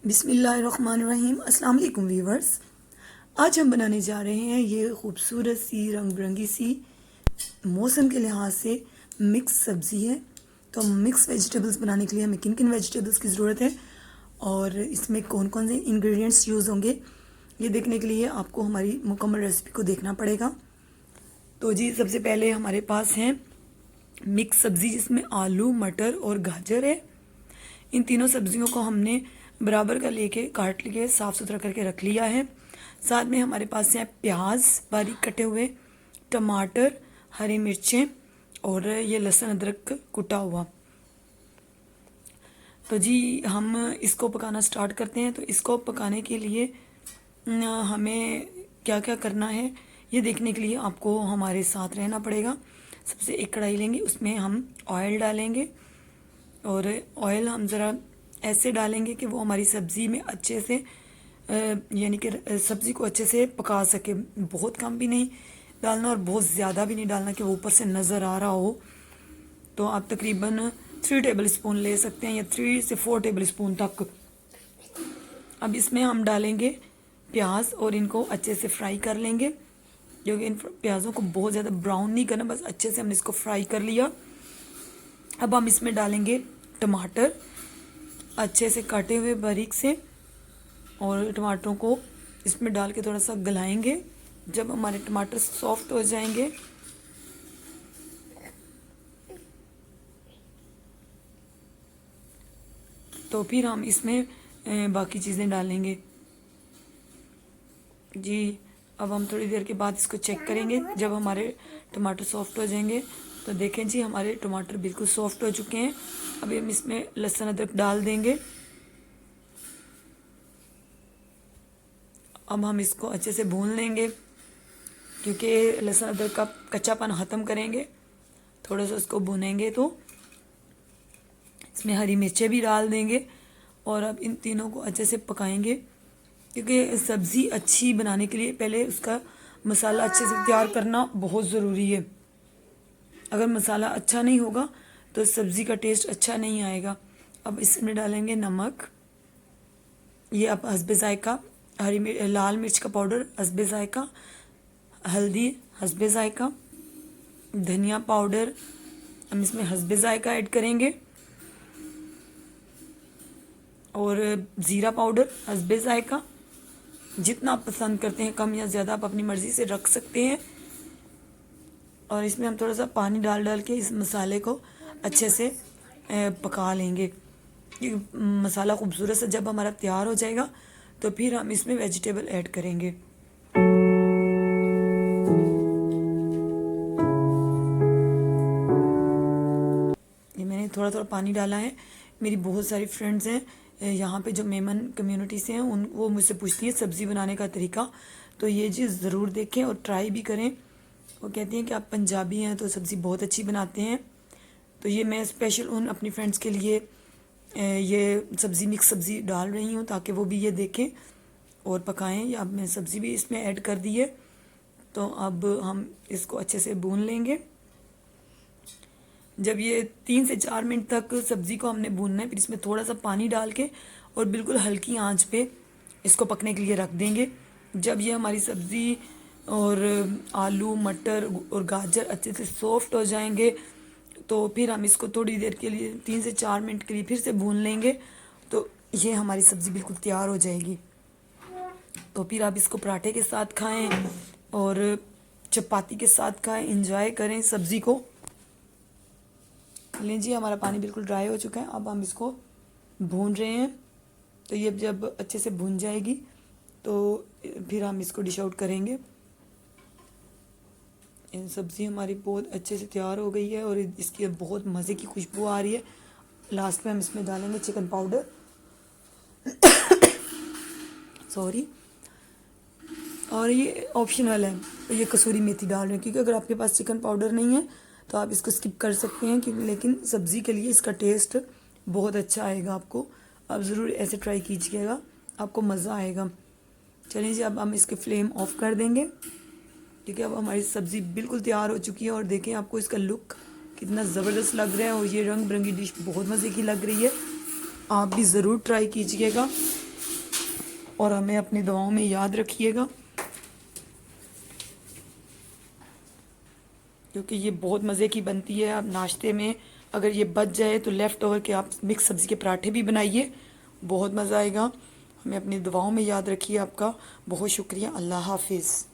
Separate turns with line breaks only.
बिस्मिल्लाहिर्रहमानिर्रहीम। अस्सलाम वालेकुम वीवर्स। आज हम बनाने जा रहे हैं ये खूबसूरत सी रंग बिरंगी सी मौसम के लिहाज से मिक्स सब्ज़ी है। तो मिक्स वेजिटेबल्स बनाने के लिए हमें किन किन वेजिटेबल्स की ज़रूरत है और इसमें कौन कौन से इंग्रेडिएंट्स यूज़ होंगे, ये देखने के लिए आपको हमारी मुकम्मल रेसिपी को देखना पड़ेगा। तो जी सबसे पहले हमारे पास है मिक्स सब्ज़ी, जिसमें आलू, मटर और गाजर है। इन तीनों सब्जियों को हमने बराबर का लेके काट लिए, साफ़ सुथरा करके रख लिया है। साथ में हमारे पास है प्याज बारीक कटे हुए, टमाटर, हरी मिर्चें और ये लहसुन अदरक कुटा हुआ। तो जी हम इसको पकाना स्टार्ट करते हैं। तो इसको पकाने के लिए हमें क्या क्या करना है ये देखने के लिए आपको हमारे साथ रहना पड़ेगा। सबसे एक कढ़ाई लेंगे, उसमें हम ऑयल डालेंगे और ऑयल हम ज़रा ऐसे डालेंगे कि वो हमारी सब्ज़ी में अच्छे से यानी कि सब्ज़ी को अच्छे से पका सके। बहुत कम भी नहीं डालना और बहुत ज़्यादा भी नहीं डालना कि वो ऊपर से नज़र आ रहा हो। तो आप तकरीबन 3 टेबल स्पून ले सकते हैं या 3 से 4 टेबल स्पून तक। अब इसमें हम डालेंगे प्याज और इनको अच्छे से फ्राई कर लेंगे, क्योंकि इन प्याज़ों को बहुत ज़्यादा ब्राउन नहीं करना, बस अच्छे से हमने इसको फ्राई कर लिया। अब हम इसमें डालेंगे टमाटर अच्छे से काटे हुए बारीक से, और टमाटरों को इसमें डाल के थोड़ा सा गलाएंगे। जब हमारे टमाटर सॉफ्ट हो जाएंगे तो फिर हम इसमें बाकी चीज़ें डालेंगे। जी अब हम थोड़ी देर के बाद इसको चेक करेंगे। जब हमारे टमाटर सॉफ्ट हो जाएंगे तो देखें जी हमारे टमाटर बिल्कुल सॉफ्ट हो चुके हैं। अभी हम इसमें लहसुन अदरक डाल देंगे। अब हम इसको अच्छे से भून लेंगे, क्योंकि लहसुन अदरक का कच्चापन ख़त्म करेंगे। थोड़ा सा इसको भूनेंगे तो इसमें हरी मिर्चें भी डाल देंगे और अब इन तीनों को अच्छे से पकाएंगे, क्योंकि सब्ज़ी अच्छी बनाने के लिए पहले उसका मसाला अच्छे से तैयार करना बहुत ज़रूरी है। अगर मसाला अच्छा नहीं होगा तो सब्ज़ी का टेस्ट अच्छा नहीं आएगा। अब इसमें डालेंगे नमक, ये अब हस्बे ज़ायका, लाल मिर्च का पाउडर हस्बे ज़ायका, हल्दी हस्बे ज़ायका, धनिया पाउडर हम इसमें हस्बे ज़ायका ऐड करेंगे, और ज़ीरा पाउडर हस्बे ज़ायका। जितना आप पसंद करते हैं, कम या ज़्यादा आप अपनी मर्ज़ी से रख सकते हैं। और इसमें हम थोड़ा सा पानी डाल डाल के इस मसाले को अच्छे से पका लेंगे। ये मसाला खूबसूरत सा जब हमारा तैयार हो जाएगा तो फिर हम इसमें वेजिटेबल ऐड करेंगे। ये मैंने थोड़ा थोड़ा पानी डाला है। मेरी बहुत सारी फ्रेंड्स हैं यहाँ पे जो मेमन कम्युनिटी से हैं, वो मुझसे पूछती हैं सब्ज़ी बनाने का तरीका। तो ये चीज़ ज़रूर देखें और ट्राई भी करें। वो कहती हैं कि आप पंजाबी हैं तो सब्ज़ी बहुत अच्छी बनाते हैं। तो ये मैं स्पेशल उन अपनी फ्रेंड्स के लिए ये सब्ज़ी मिक्स सब्ज़ी डाल रही हूँ, ताकि वो भी ये देखें और पकाएं। या अब मैं सब्ज़ी भी इसमें ऐड कर दी है। तो अब हम इसको अच्छे से भून लेंगे। जब ये 3 से 4 मिनट तक सब्ज़ी को हमने भूनना है, फिर इसमें थोड़ा सा पानी डाल के और बिल्कुल हल्की आंच पे इसको पकने के लिए रख देंगे। जब ये हमारी सब्ज़ी और आलू, मटर और गाजर अच्छे से सॉफ्ट हो जाएंगे तो फिर हम इसको थोड़ी देर के लिए 3 से 4 मिनट के लिए फिर से भून लेंगे। तो ये हमारी सब्ज़ी बिल्कुल तैयार हो जाएगी। तो फिर आप इसको पराठे के साथ खाएं और चपाती के साथ खाएं, इंजॉय करें सब्ज़ी को। लीजिए हमारा पानी बिल्कुल ड्राई हो चुका है। अब हम इसको भून रहे हैं। तो ये जब अच्छे से भून जाएगी तो फिर हम इसको डिश आउट करेंगे। सब्ज़ी हमारी बहुत अच्छे से तैयार हो गई है और इसकी बहुत मज़े की खुशबू आ रही है। लास्ट में हम इसमें डालेंगे चिकन पाउडर सॉरी, और ये ऑप्शनल है। तो ये कसूरी मेथी डाल रहे हैं, क्योंकि अगर आपके पास चिकन पाउडर नहीं है तो आप इसको स्किप कर सकते हैं, क्योंकि लेकिन सब्ज़ी के लिए इसका टेस्ट बहुत अच्छा आएगा आपको। आप ज़रूर ऐसे ट्राई कीजिएगा, आपको मज़ा आएगा। चलिए जी अब हम इसके फ्लेम ऑफ कर देंगे। ठीक है, अब हमारी सब्ज़ी बिल्कुल तैयार हो चुकी है और देखें आपको इसका लुक कितना ज़बरदस्त लग रहा है और ये रंग बिरंगी डिश बहुत मज़े की लग रही है। आप भी ज़रूर ट्राई कीजिएगा। और हमें अपनी दुआओं में याद रखिएगा, क्योंकि ये बहुत मज़े की बनती है। आप नाश्ते में अगर ये बच जाए तो लेफ़्ट ओवर के आप मिक्स सब्ज़ी के पराठे भी बनाइए, बहुत मज़ा आएगा। हमें अपनी दुआओं में याद रखिए। आपका बहुत शुक्रिया। अल्लाह हाफिज़।